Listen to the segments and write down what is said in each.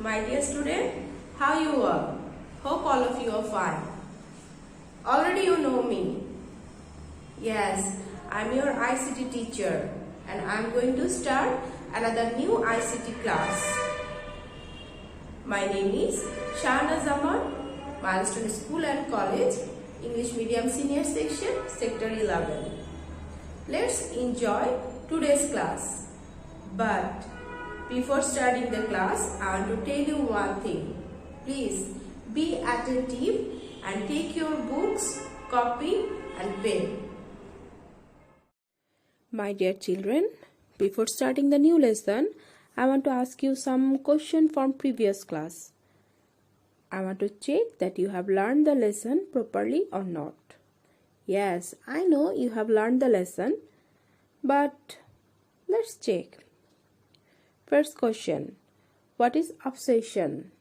My dear student, how you are? Hope all of you are fine. Already you know me. Yes, I'm your ICT teacher and I'm going to start another new ICT class. My name is Shahana Zaman, Milestone School and College, English Medium Senior Section, Sector 11. Let's enjoy today's class. But before starting the class, I want to tell you one thing. Please be attentive and take your books, copy and pen. My dear children, before starting the new lesson, I want to ask you some question from previous class. I want to check that you have learned the lesson properly or not. Yes, I know you have learned the lesson, but let's check. First question, what is obsession?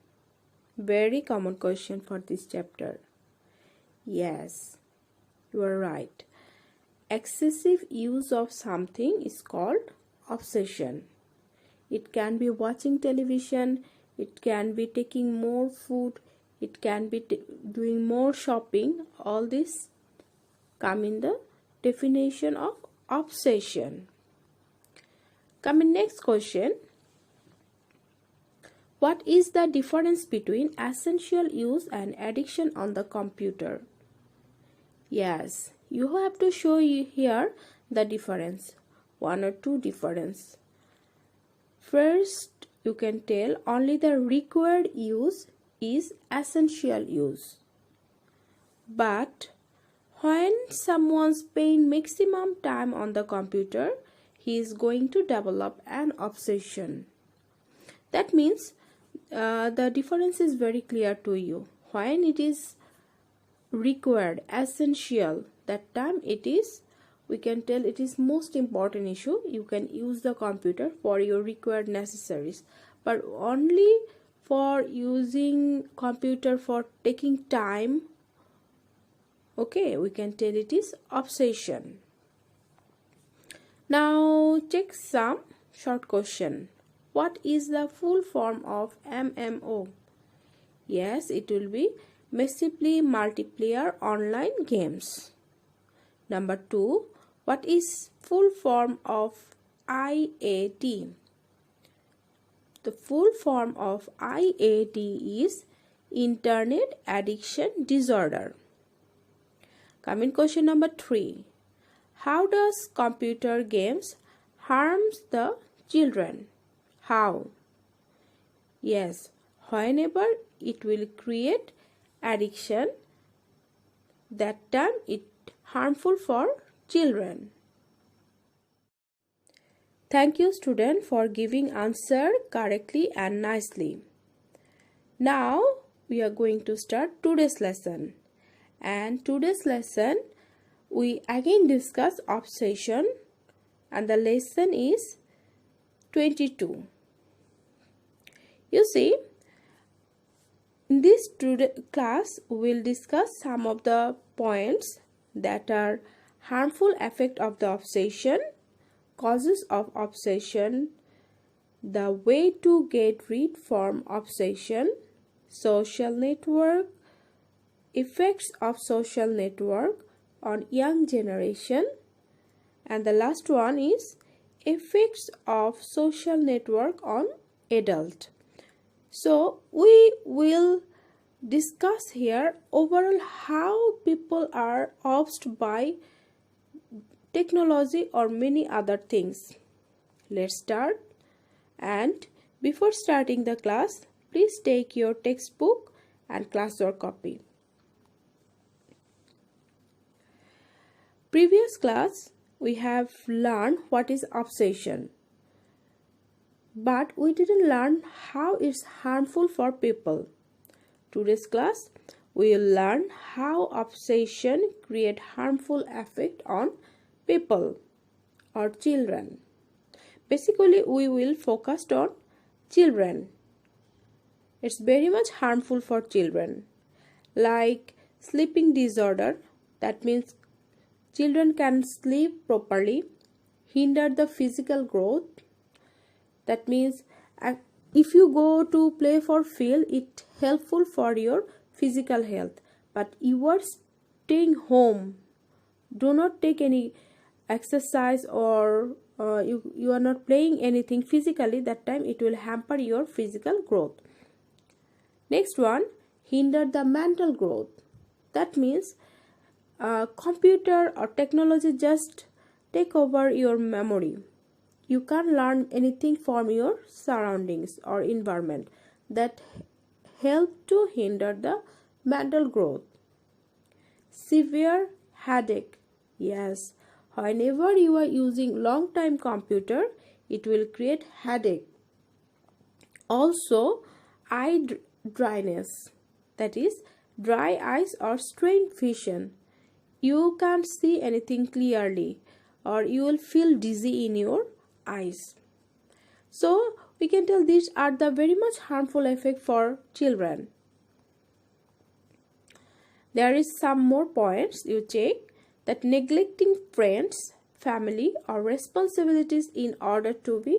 Very common question for this chapter. Yes, you are right. Excessive use of something is called obsession. It can be watching television, it can be taking more food, it can be doing more shopping. All this come in the definition of obsession. Come in next question. What is the difference between essential use and addiction on the computer? Yes, you have to show you here the difference. One or two difference. First, you can tell only the required use is essential use. But when someone spends maximum time on the computer, he is going to develop an obsession. That means the difference is very clear to you. When it is required, essential, that time it is, we can tell it is most important issue. You can use the computer for your required necessaries, but only for using computer for taking time, okay, we can tell it is obsession. Now check some short question. What is the full form of MMO? Yes, it will be massively multiplayer online games. Number 2, what is full form of IAD? The full form of IAD is Internet Addiction Disorder. Coming question number 3. How does computer games harms the children? How? Yes, whenever it will create addiction, that time it harmful for children. Thank you student for giving answer correctly and nicely. Now we are going to start today's lesson. And today's lesson we again discuss obsession and the lesson is 22. You see, in this class we will discuss some of the points that are harmful effect of the obsession, causes of obsession, the way to get rid from obsession, social network, effects of social network on young generation, and the last one is effects of social network on adult. So we will discuss here overall how people are obsessed by technology or many other things. Let's start. And before starting the class, please take your textbook and classwork copy. Previous class we have learned what is obsession, but we didn't learn how it's harmful for people. Today's class we will learn how obsession create harmful effect on people or children. Basically we will focus on children. It's very much harmful for children, like sleeping disorder. That means children can sleep properly, hinder the physical growth. That means if you go to play for field, it helpful for your physical health, but you are staying home, do not take any exercise, or you are not playing anything physically, that time it will hamper your physical growth. Next one, hinder the mental growth. That means computer or technology just take over your memory. You can't learn anything from your surroundings or environment. That help to hinder the mental growth. Severe headache. Yes, whenever you are using long time computer, it will create headache. Also, eye dryness, that is dry eyes or strained vision. You can't see anything clearly, or you will feel dizzy in your eyes. So we can tell these are the very much harmful effect for children. There is some more points you check, that neglecting friends, family or responsibilities in order to be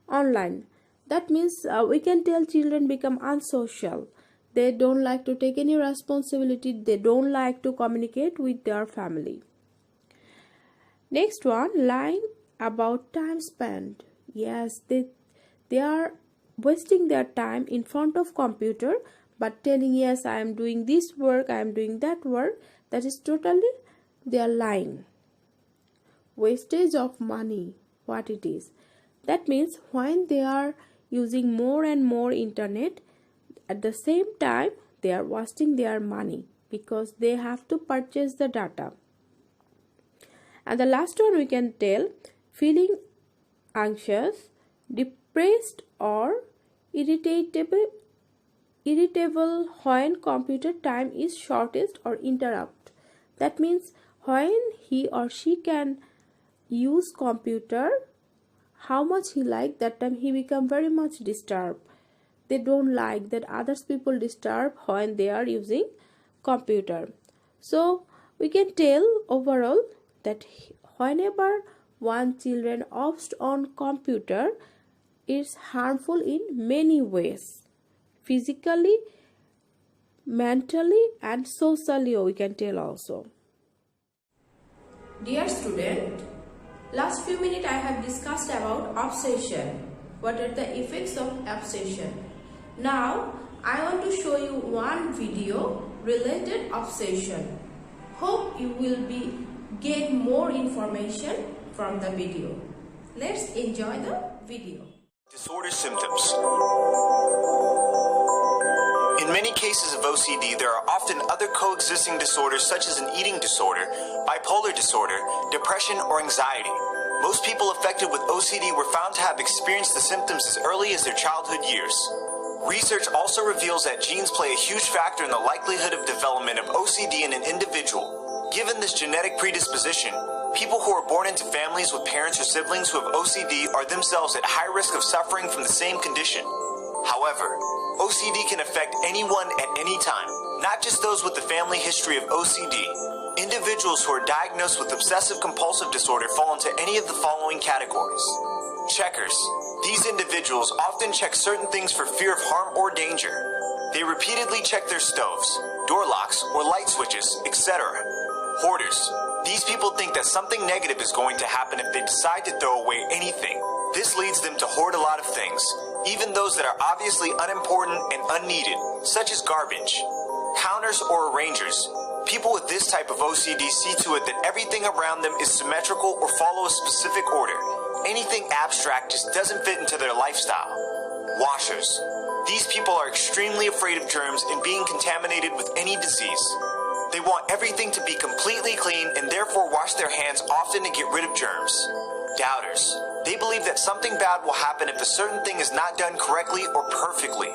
online. That means we can tell children become unsocial. They don't like to take any responsibility. They don't like to communicate with their family. Next one, lying about time spent. Yes, they are wasting their time in front of computer, but telling, yes, I am doing this work, I am doing that work. That is totally, they are lying. Wastage of money, what it is. That means when they are using more and more internet, at the same time they are wasting their money, because they have to purchase the data. And the last one we can tell, feeling anxious, depressed or irritable when computer time is shortest or interrupt. That means when he or she can use computer how much he like, that time he become very much disturbed. They don't like that others people disturb when they are using computer. So we can tell overall that whenever one children opts on computer, it's harmful in many ways, physically, mentally and socially, we can tell also. Dear student, last few minutes I have discussed about obsession. What are the effects of obsession? Now I want to show you one video related obsession. Hope you will get more information from the video. Let's enjoy the video. Disorder symptoms. In many cases of OCD, there are often other coexisting disorders such as an eating disorder, bipolar disorder, depression, or anxiety. Most people affected with OCD were found to have experienced the symptoms as early as their childhood years. Research also reveals that genes play a huge factor in the likelihood of development of OCD in an individual. Given this genetic predisposition, people who are born into families with parents or siblings who have OCD are themselves at high risk of suffering from the same condition. However, OCD can affect anyone at any time, not just those with the family history of OCD. Individuals who are diagnosed with obsessive-compulsive disorder fall into any of the following categories. Checkers. These individuals often check certain things for fear of harm or danger. They repeatedly check their stoves, door locks, or light switches, etc. Hoarders. These people think that something negative is going to happen if they decide to throw away anything. This leads them to hoard a lot of things, even those that are obviously unimportant and unneeded, such as garbage. Counters or arrangers. People with this type of OCD see to it that everything around them is symmetrical or follow a specific order. Anything abstract just doesn't fit into their lifestyle. Washers. These people are extremely afraid of germs and being contaminated with any disease. They want everything to be completely clean and therefore wash their hands often to get rid of germs. Doubters. They believe that something bad will happen if a certain thing is not done correctly or perfectly.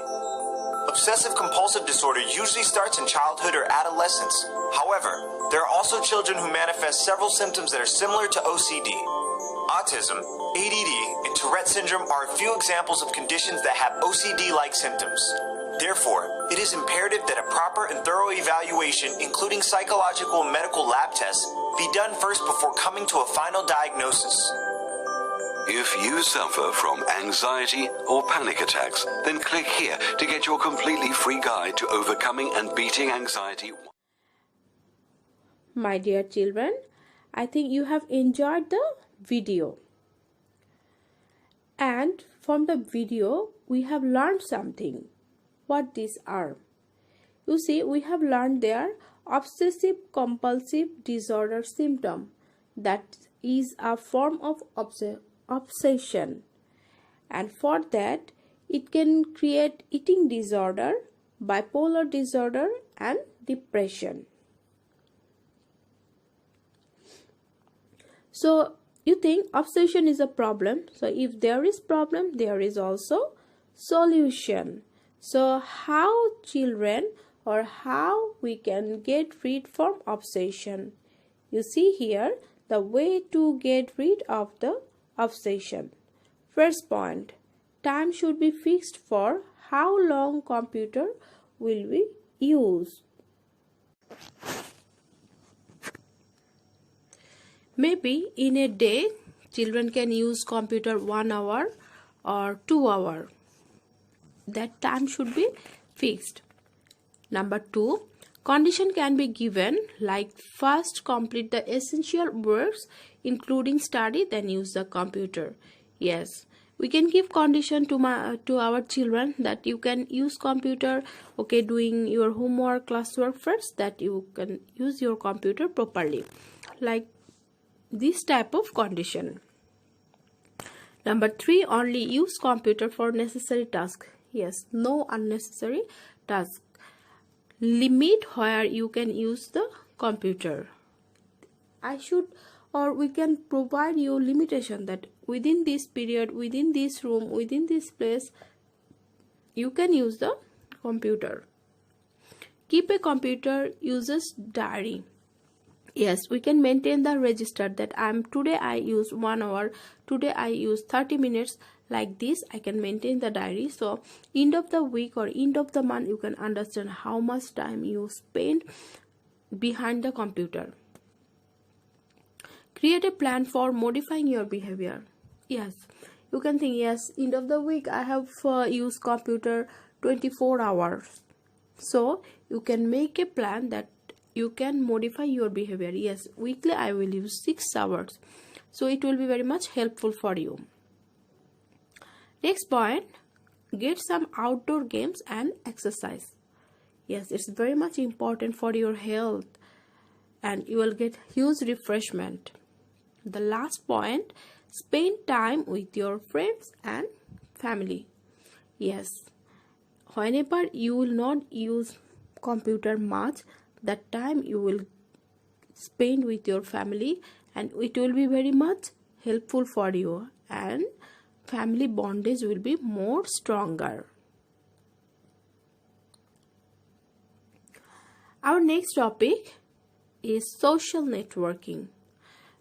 Obsessive-compulsive disorder usually starts in childhood or adolescence. However, there are also children who manifest several symptoms that are similar to OCD. Autism, ADD, and Tourette syndrome are a few examples of conditions that have OCD-like symptoms. Therefore, it is imperative that a proper and thorough evaluation, including psychological and medical lab tests, be done first before coming to a final diagnosis. If you suffer from anxiety or panic attacks, then click here to get your completely free guide to overcoming and beating anxiety. My dear children, I think you have enjoyed the video. And from the video, we have learned something. What these are? You see, we have learned their obsessive compulsive disorder symptom. That is a form of obsession. And for that, it can create eating disorder, bipolar disorder, and depression. So you think obsession is a problem. So if there is problem, there is also solution. So how children or how we can get rid from obsession? You see here the way to get rid of the obsession. First point, time should be fixed for how long computer will we use. Maybe in a day, children can use computer 1 hour or 2 hours. That time should be fixed. Number 2, condition can be given like first complete the essential works including study, then use the computer. Yes, we can give condition to our children that you can use computer, okay, doing your homework, classwork first, that you can use your computer properly. Like this type of condition. Number 3, only use computer for necessary task. Yes, no unnecessary task. Limit where you can use the computer. We can provide you limitation that within this period, within this room, within this place, you can use the computer. Keep a computer user's diary. Yes, we can maintain the register that today I use 1 hour, today I use 30 minutes. Like this, I can maintain the diary. So end of the week or end of the month, you can understand how much time you spend behind the computer. Create a plan for modifying your behavior. Yes, you can think, yes, end of the week I have used computer 24 hours. So you can make a plan that you can modify your behavior. Yes, weekly I will use 6 hours. So it will be very much helpful for you. Next point, get some outdoor games and exercise. Yes, it's very much important for your health and you will get huge refreshment. The last point, spend time with your friends and family. Yes, whenever you will not use computer much, that time you will spend with your family and it will be very much helpful for you and family bondage will be more stronger. Our next topic is social networking.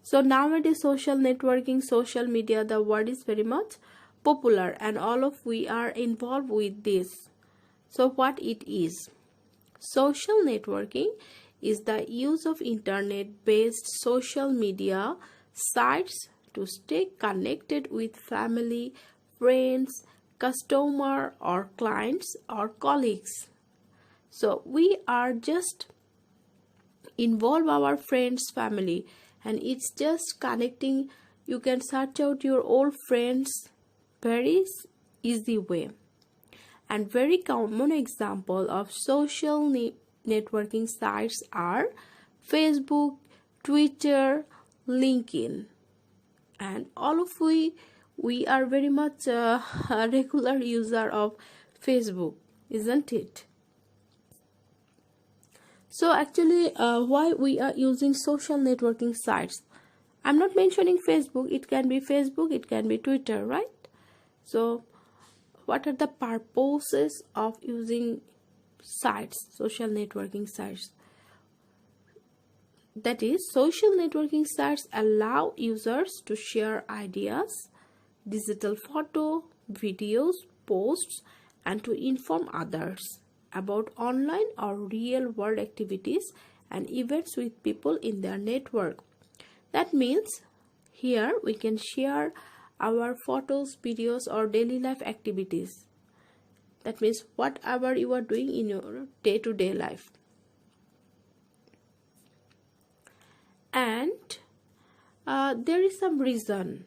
So nowadays social networking, social media, the word is very much popular and all of we are involved with this. So what it is? Social networking is the use of internet-based social media sites to stay connected with family, friends, customer or clients or colleagues. So we are just involve our friends, family, and it's just connecting. You can search out your old friends very easy way. And very common example of social networking sites are Facebook, Twitter, LinkedIn. And all of we are very much a regular user of Facebook, isn't it? So actually why we are using social networking sites? I'm not mentioning Facebook. It can be Facebook, it can be Twitter, right? So what are the purposes of using sites, social networking sites? That is, social networking sites allow users to share ideas, digital photo, videos, posts, and to inform others about online or real world activities and events with people in their network. That means here we can share our photos, videos, or daily life activities. That means whatever you are doing in your day-to-day life. And there is some reason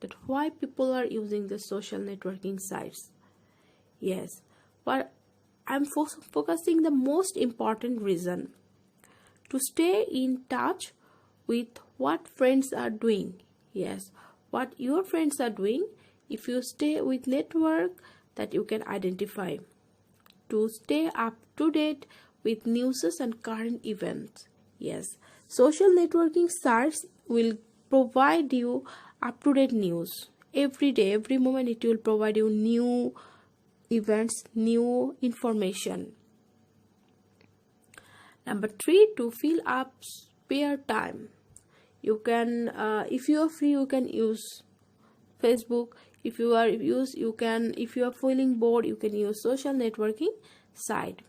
that why people are using the social networking sites. Yes, but I'm focusing the most important reason to stay in touch with what friends are doing. Yes, what your friends are doing. If you stay with network that you can identify, to stay up to date with news and current events. Yes, social networking sites will provide you up-to-date news every day, every moment. It will provide you new events, new information. Number 3, to fill up spare time. You can, if you are free, you can use Facebook. If you are feeling bored, you can use social networking site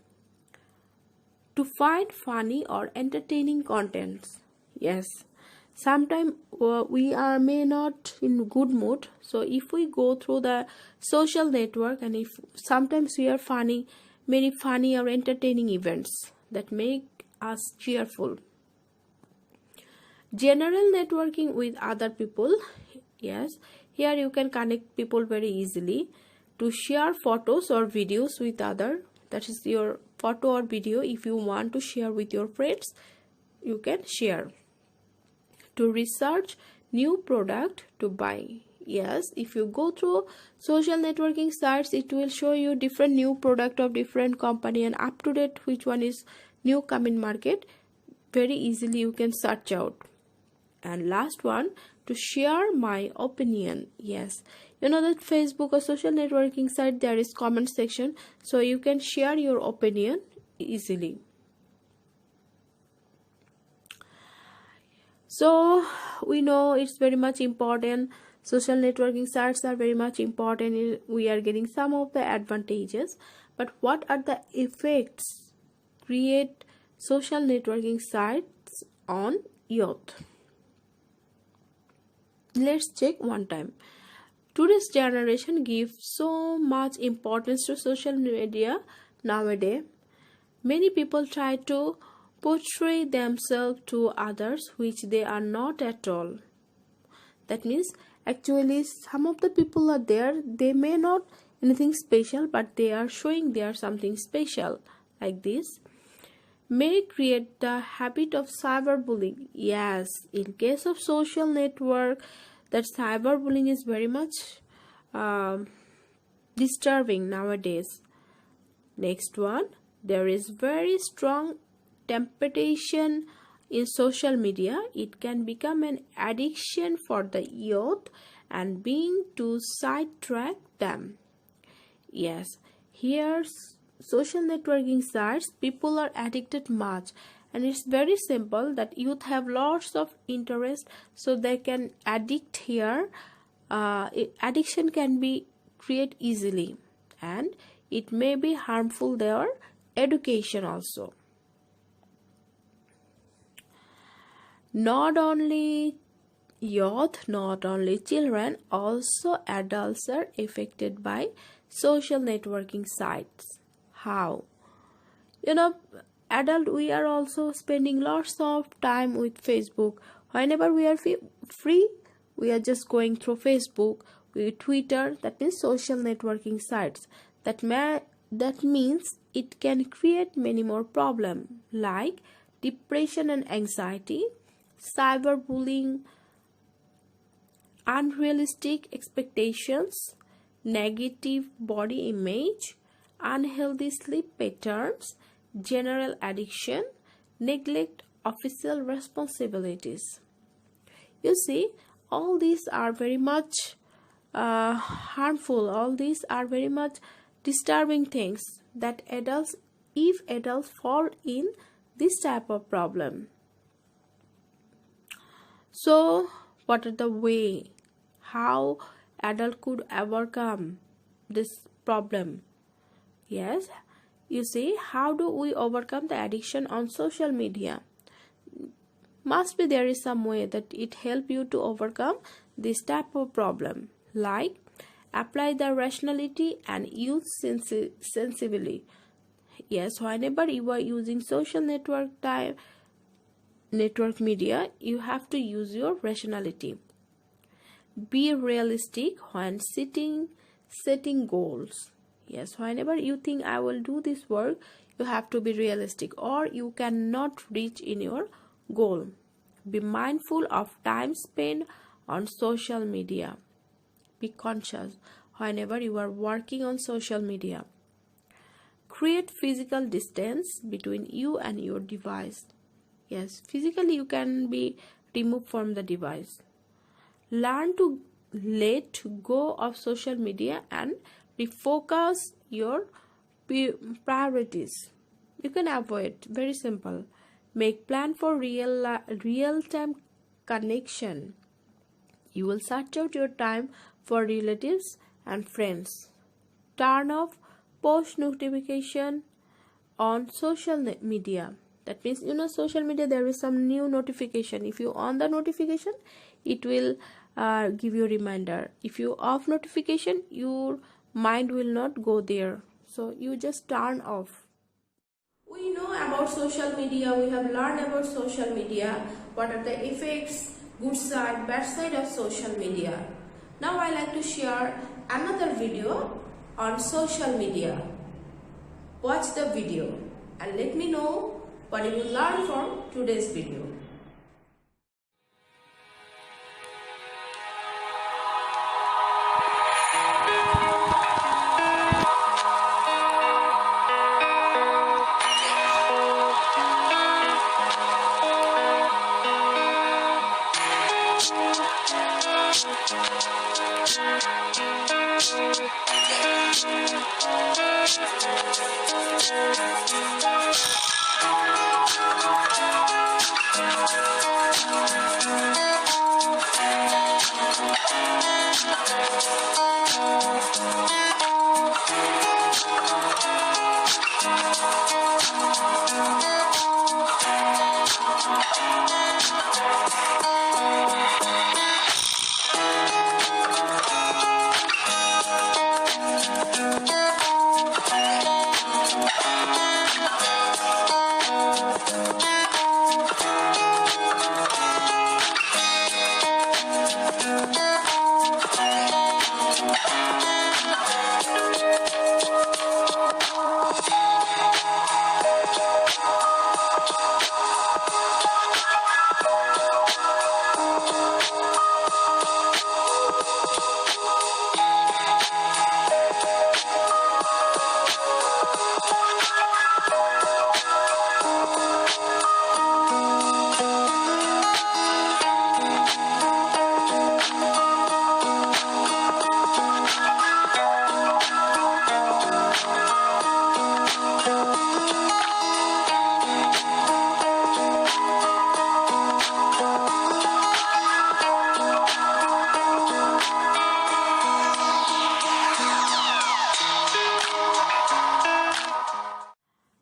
to find funny or entertaining contents. Yes, sometimes we may not in good mood, so if we go through the social network, and if sometimes we are many funny or entertaining events that make us cheerful. General networking with other people. Yes, here you can connect people very easily to share photos or videos with other. That is your photo or video. If you want to share with your friends, you can share. To research new product to buy. Yes, if you go through social networking sites, it will show you different new product of different company and up to date which one is new come in market. Very easily you can search out. And last one, to share my opinion. Yes, you know that Facebook or social networking site, there is comment section, so you can share your opinion easily. So we know it's very much important. Social networking sites are very much important. We are getting some of the advantages, but what are the effects create social networking sites on youth? Let's check one time. Today's generation gives so much importance to social media nowadays. Many people try to portray themselves to others which they are not at all. That means actually some of the people are there, they may not anything special, but they are showing they are something special. Like this may create the habit of cyberbullying. Yes, in case of social network, that cyberbullying is very much disturbing nowadays. Next one, there is very strong temptation in social media. It can become an addiction for the youth and being to sidetrack them. Yes, here's social networking sites, people are addicted much, and it's very simple that youth have lots of interest, so they can addict here. Addiction can be created easily, and it may be harmful their education also. Not only youth, not only children, also adults are affected by social networking sites. How? You know, adult, we are also spending lots of time with Facebook. Whenever we are free, we are just going through Facebook, with Twitter. That means social networking sites. That means it can create many more problems like depression and anxiety, cyberbullying, unrealistic expectations, negative body image, unhealthy sleep patterns, general addiction, neglect official responsibilities. You see, all these are very much harmful. All these are very much disturbing things that if adults fall in this type of problem. So what are the way how adult could overcome this problem? Yes, you see, how do we overcome the addiction on social media? Must be there is some way that it help you to overcome this type of problem, like apply the rationality and use sensibly. Yes, whenever you are using social network media, you have to use your rationality. Be realistic when setting goals. Yes, whenever you think I will do this work, you have to be realistic, or you cannot reach in your goal. Be mindful of time spent on social media. Be conscious whenever you are working on social media. Create physical distance between you and your device. Yes, physically you can be removed from the device. Learn to let go of social media and refocus your priorities. You can avoid, very simple. Make plan for real-time connection. You will search out your time for relatives and friends. Turn off post notification on social media. That means, social media, there is some new notification. If you on the notification, it will give you a reminder. If you off notification, your mind will not go there. So you just turn off. We know about social media. We have learned about social media. What are the effects, good side, bad side of social media. Now I like to share another video on social media. Watch the video and let me know what you will learn from today's video.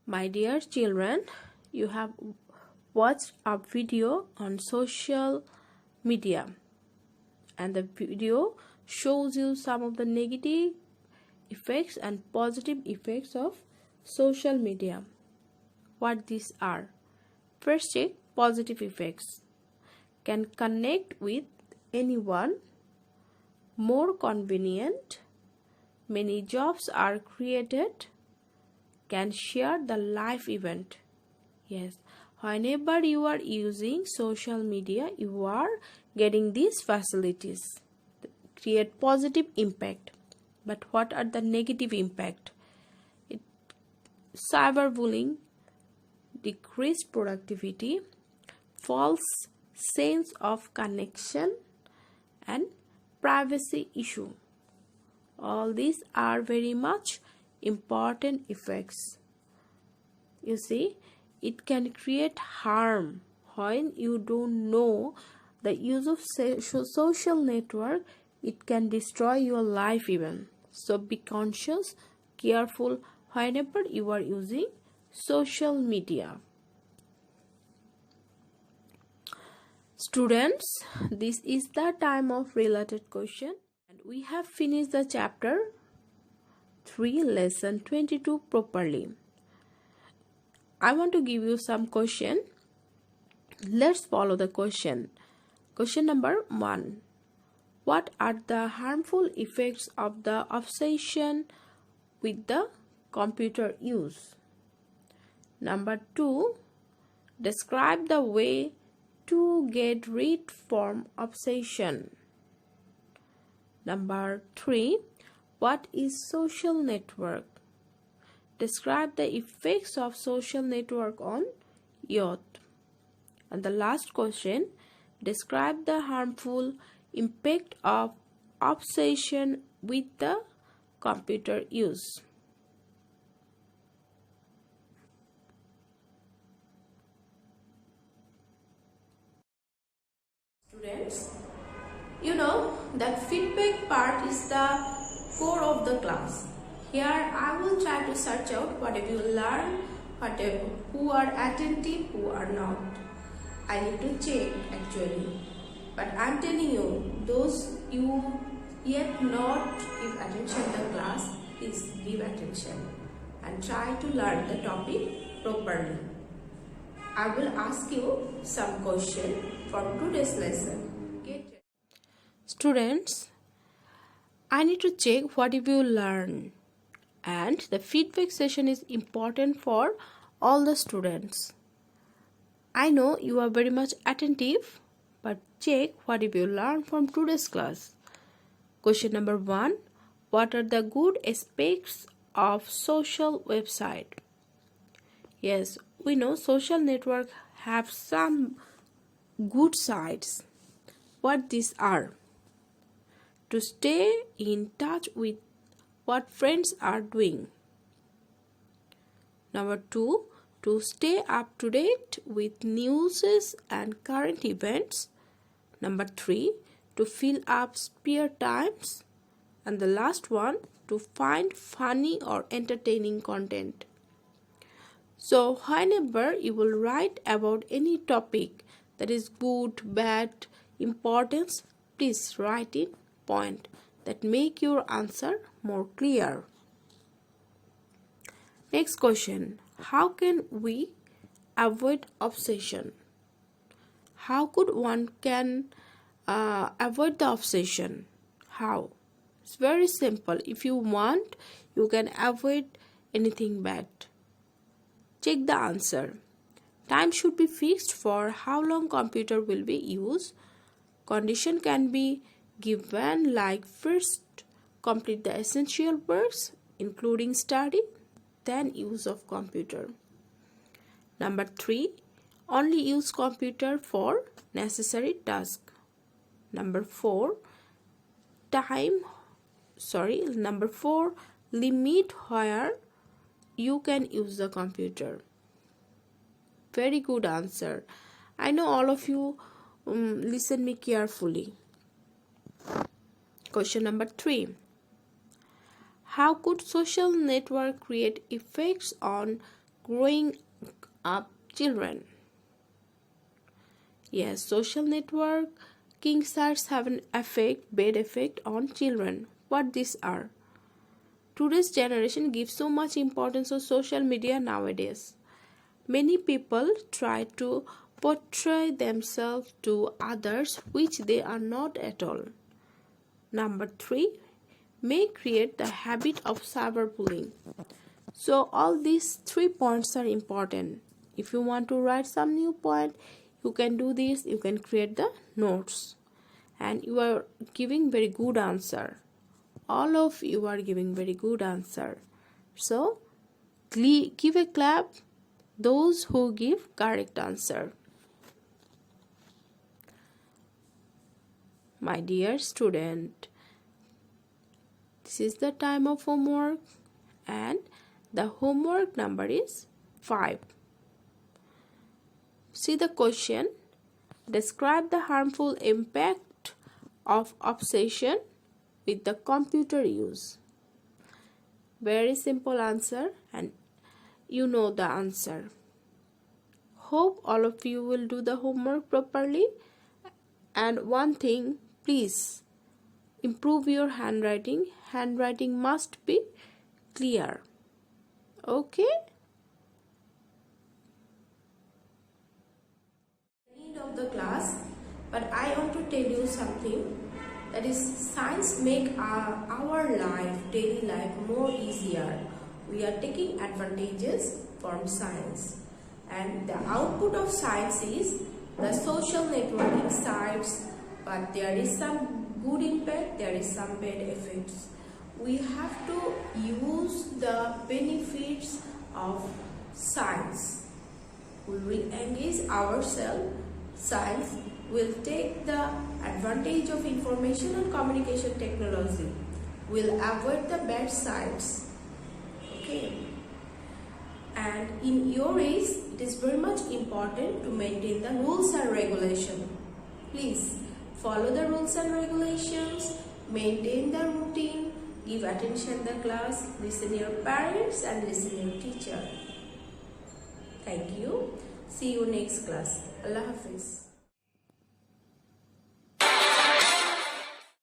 My dear children, you have watched a video on social media, and the video shows you some of the negative effects and positive effects of social media. What these are? First, check positive effects. Can connect with anyone, more convenient, many jobs are created, can share the live event. Yes, whenever you are using social media, you are getting these facilities. Create positive impact. But what are the negative impact? Cyberbullying, decreased productivity, false sense of connection, and privacy issue. All these are very much important effects. You see, it can create harm when you don't know the use of social network. It can destroy your life even. So be conscious, careful whenever you are using social media. Students, this is the time of related question and we have finished the chapter 3 lesson 22 properly. I want to give you some question. Let's follow the question. Question number 1. What are the harmful effects of the obsession with the computer use? Number 2. Describe the way to get rid from obsession. Number 3. What is social network? Describe the effects of social network on youth. And the last question, describe the harmful impact of obsession with the computer use. Students, you know that feedback part is the core of the class. Here I will try to search out whatever you learn, who are attentive, who are not. I need to check actually. But I am telling you, those you yet not give attention to the class, please give attention and try to learn the topic properly. I will ask you some question from today's lesson. Students, I need to check what you learn, and the feedback session is important for all the students. I know you are very much attentive, but check what you learn from today's class. Question number 1. What are the good aspects of social website? Yes, we know social network have some good sides. What these are? To stay in touch with what friends are doing. Number 2. To stay up to date with news and current events. Number 3. To fill up spare times. And the last one, to find funny or entertaining content. So whenever you will write about any topic that is good, bad, importance, please write in point that make your answer more clear. Next question. How can we avoid obsession? How could one can avoid the obsession? How? It's very simple. If you want, you can avoid anything bad. Check the answer. Time should be fixed for how long computer will be used. Condition can be given like first complete the essential works including study, then use of computer. Number 3. Only use computer for necessary task. Number 4. Number 4. Limit where you can use the computer. Very good answer. I know all of you listen me carefully. Question number 3. How could social network create effects on growing up children? Yes, social networking sites have an bad effect on children. What these are? Today's generation gives so much importance to social media nowadays. Many people try to portray themselves to others which they are not at all. Number 3, may create the habit of cyberbullying. So all these 3 points are important. If you want to write some new point, you can do this. You can create the notes. And you are giving very good answer. All of you are giving very good answer. So give a clap those who give correct answer. My dear student, this is the time of homework and the homework number is 5. See the question. Describe the harmful impact of obsession with the computer use. Very simple answer and you know the answer. Hope all of you will do the homework properly And one thing, please improve your handwriting. Handwriting must be clear. Okay? End of the class, but I want to tell you something. That is, science make our life, daily life more easier. We are taking advantages from science. And the output of science is the social networking sites, but there is some good impact, there is some bad effects. We have to use the benefits of science. We will engage ourselves. Science will take the advantage of information and communication technology. We'll avoid the bad sides. Okay. And in your age, it is very much important to maintain the rules and regulations. Please follow the rules and regulations, maintain the routine, give attention to the class, listen to your parents and listen to your teacher. Thank you. See you next class. Allah Hafiz.